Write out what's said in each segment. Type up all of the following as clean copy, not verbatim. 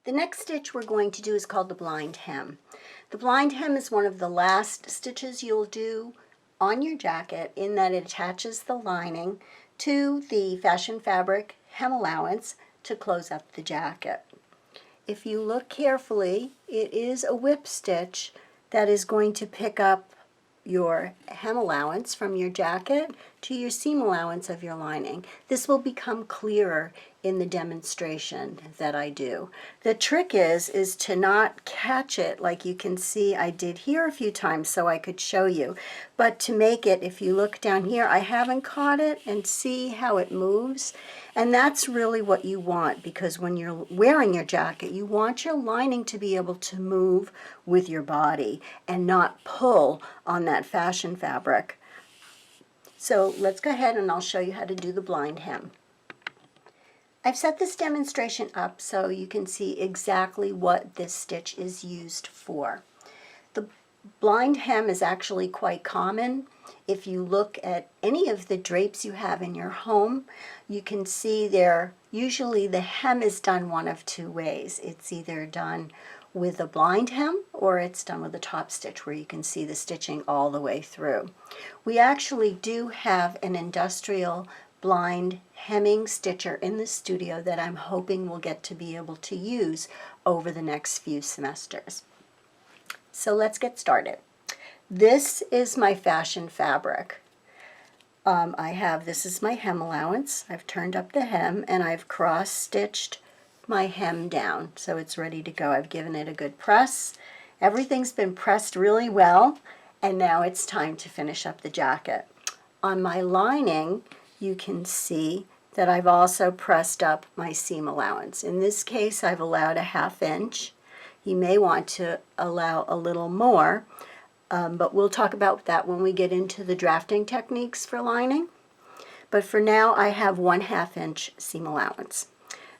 The next stitch we're going to do is called the blind hem. The blind hem is one of the last stitches you'll do on your jacket in that it attaches the lining to the fashion fabric hem allowance to close up the jacket. If you look carefully, it is a whip stitch that is going to pick up your hem allowance from your jacket to your seam allowance of your lining. This will become clearer in the demonstration that I do. The trick is to not catch it like you can see I did here a few times so I could show you, but to make it, if you look down here, I haven't caught it, and see how it moves. And that's really what you want, because when you're wearing your jacket, you want your lining to be able to move with your body and not pull on that fashion fabric. So let's go ahead and I'll show you how to do the blind hem. I've set this demonstration up so you can see exactly what this stitch is used for. The blind hem is actually quite common. If you look at any of the drapes you have in your home, you can see usually the hem is done one of two ways. It's either done with a blind hem or it's done with a top stitch where you can see the stitching all the way through. We actually do have an industrial blind hemming stitcher in the studio that I'm hoping we'll get to be able to use over the next few semesters. So let's get started. This is my fashion fabric. This is my hem allowance. I've turned up the hem and I've cross-stitched my hem down so it's ready to go. I've given it a good press. Everything's been pressed really well, and now it's time to finish up the jacket. On my lining, you can see that I've also pressed up my seam allowance. In this case, I've allowed a 1/2 inch. You may want to allow a little more, but we'll talk about that when we get into the drafting techniques for lining. But for now, I have 1/2 inch seam allowance.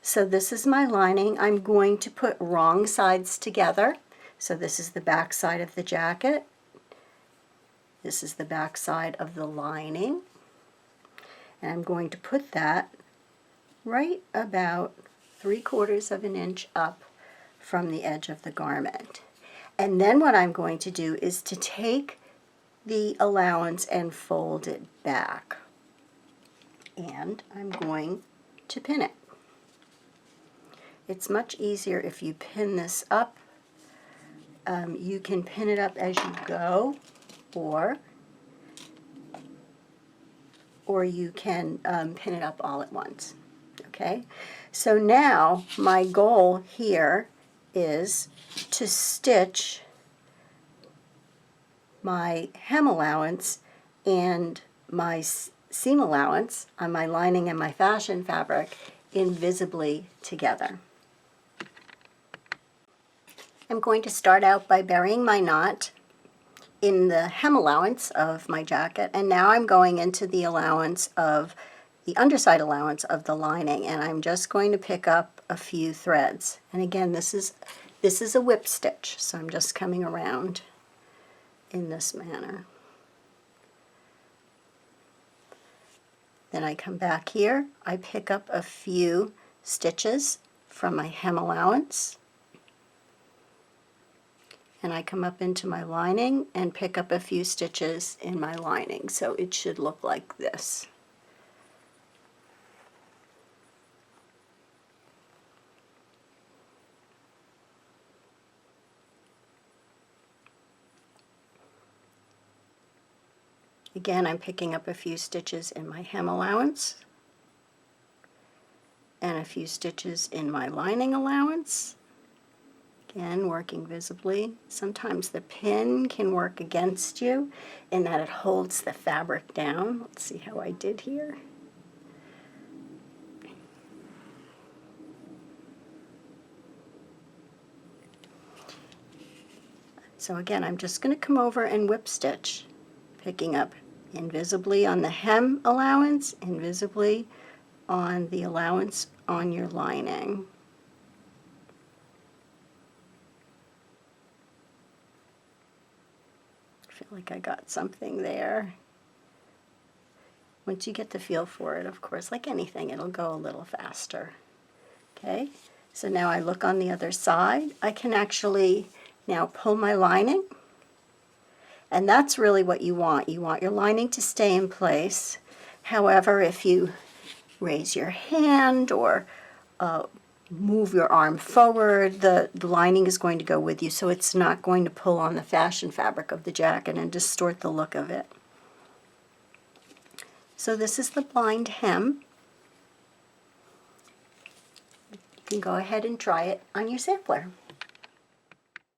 So this is my lining. I'm going to put wrong sides together. So this is the back side of the jacket. This is the back side of the lining. And I'm going to put that right about 3/4 of an inch up from the edge of the garment. And then what I'm going to do is to take the allowance and fold it back. And I'm going to pin it. It's much easier if you pin this up. You can pin it up as you go, or you can pin it up all at once. Okay? So now my goal here is to stitch my hem allowance and my seam allowance on my lining and my fashion fabric invisibly together. I'm going to start out by burying my knot in the hem allowance of my jacket, and now I'm going into the allowance of the underside allowance of the lining, and I'm just going to pick up a few threads. And again, this is a whip stitch, so I'm just coming around in this manner. Then I come back here, I pick up a few stitches from my hem allowance, and I come up into my lining and pick up a few stitches in my lining. So it should look like this. Again, I'm picking up a few stitches in my hem allowance and a few stitches in my lining allowance. Again, working visibly. Sometimes the pin can work against you in that it holds the fabric down. Let's see how I did here. So again, I'm just going to come over and whip stitch, picking up invisibly on the hem allowance, invisibly on the allowance on your lining. I feel like I got something there. Once you get the feel for it, of course, like anything, it'll go a little faster. Okay, So now I look on the other side. I can actually now pull my lining, and that's really what you want. You want your lining to stay in place. However, if you raise your hand or move your arm forward, the lining is going to go with you, so it's not going to pull on the fashion fabric of the jacket and distort the look of it. So this is the blind hem. You can go ahead and try it on your sampler.